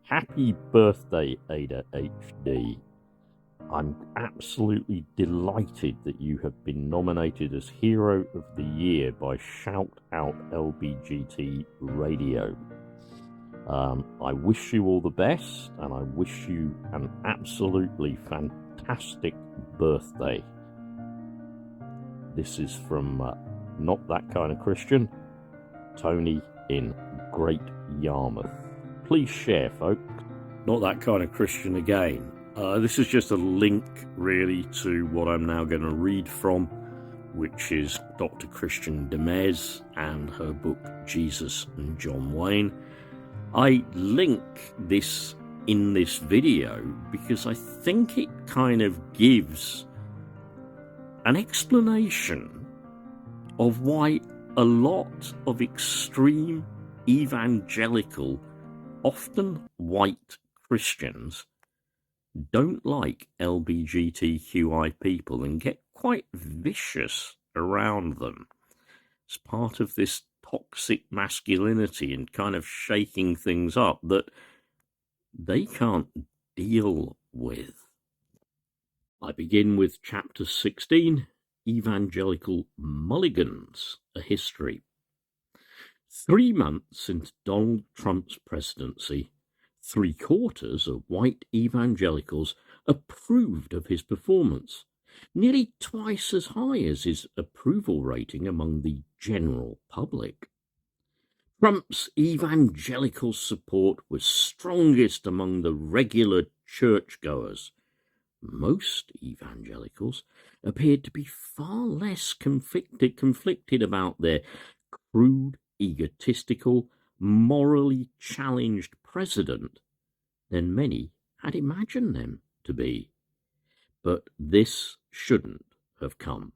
Happy birthday, Ada HD. I'm absolutely delighted that you have been nominated as Hero of the Year by Shout Out LBGT Radio. I wish you all the best, and I wish you an absolutely fantastic birthday. This is from Not That Kind of Christian, Tony in Great Yarmouth. Please share, folks. Not That Kind of Christian again. This is just a link, really, to what I'm now going to read from, which is Dr Kirstin Du Mez and her book, Jesus and John Wayne. I link this in this video because I think it kind of gives an explanation of why a lot of extreme evangelical, often white Christians, don't like LBGTQI people and get quite vicious around them. It's part of this toxic masculinity and kind of shaking things up that they can't deal with. I begin with chapter 16, Evangelical Mulligans, a History. 3 months into Donald Trump's presidency, 3/4 of white evangelicals approved of his performance, nearly twice as high as his approval rating among the general public. Trump's evangelical support was strongest among the regular churchgoers. Most evangelicals appeared to be far less conflicted about their crude, egotistical, morally challenged president than many had imagined them to be. But this shouldn't have come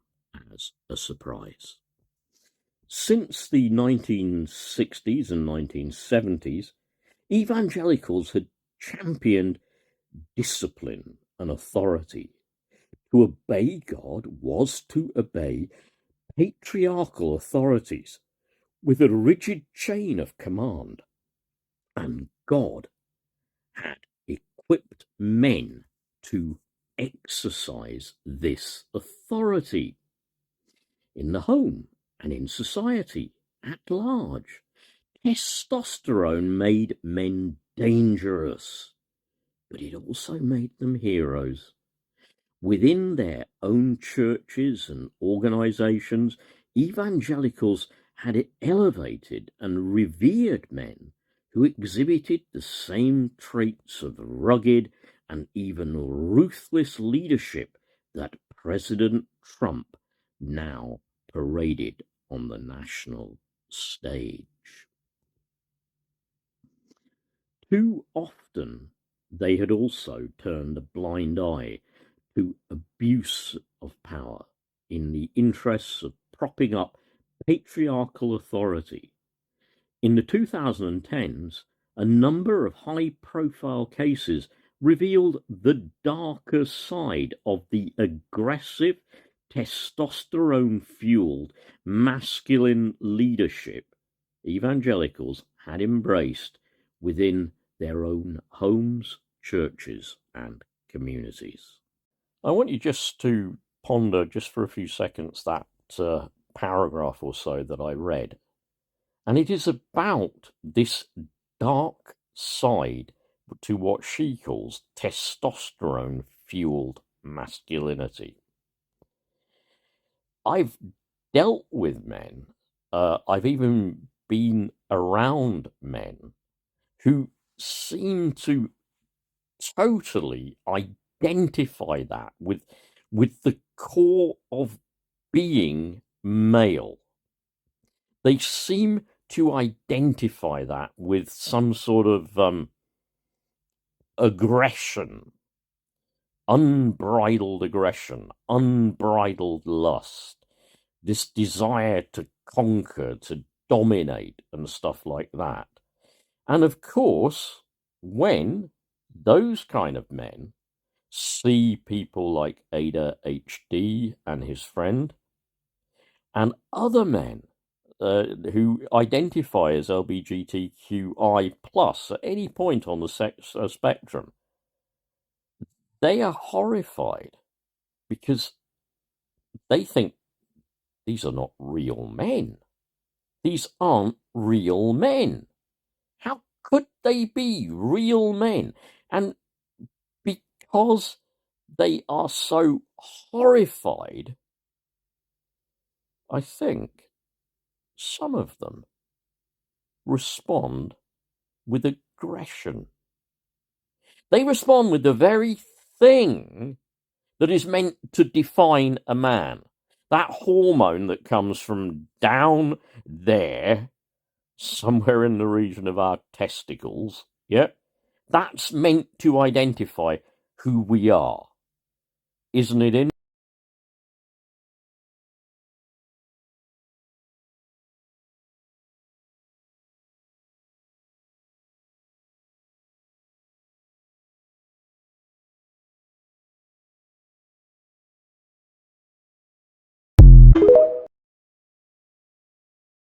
as a surprise. Since the 1960s and 1970s, evangelicals had championed discipline and authority. To obey God was to obey patriarchal authorities with a rigid chain of command. And God had equipped men to exercise this authority in the home and in society at large. Testosterone made men dangerous, but it also made them heroes. Within their own churches and organizations, evangelicals had elevated and revered men who exhibited the same traits of rugged and even ruthless leadership that President Trump now paraded on the national stage. Too often, they had also turned a blind eye to abuse of power in the interests of propping up patriarchal authority. In the 2010s, a number of high-profile cases revealed the darker side of the aggressive, testosterone-fueled, masculine leadership evangelicals had embraced within their own homes, churches, and communities. I want you just to ponder, just for a few seconds, that paragraph or so that I read. And it is about this dark side to what she calls testosterone-fueled masculinity. I've dealt with men, I've even been around men who seem to totally identify that with the core of being male. They seem to identify that with some sort of aggression, unbridled lust, this desire to conquer, to dominate, and stuff like that. And of course, when those kind of men see people like Ada HD and his friend, and other men who identify as LBGTQI plus at any point on the sex spectrum, they are horrified because they think these are not real men. These aren't real men. How could they be real men? And because they are so horrified, I think some of them respond with aggression. They respond with the very thing that is meant to define a man. That hormone that comes from down there, somewhere in the region of our testicles, yeah? That's meant to identify who we are. Isn't it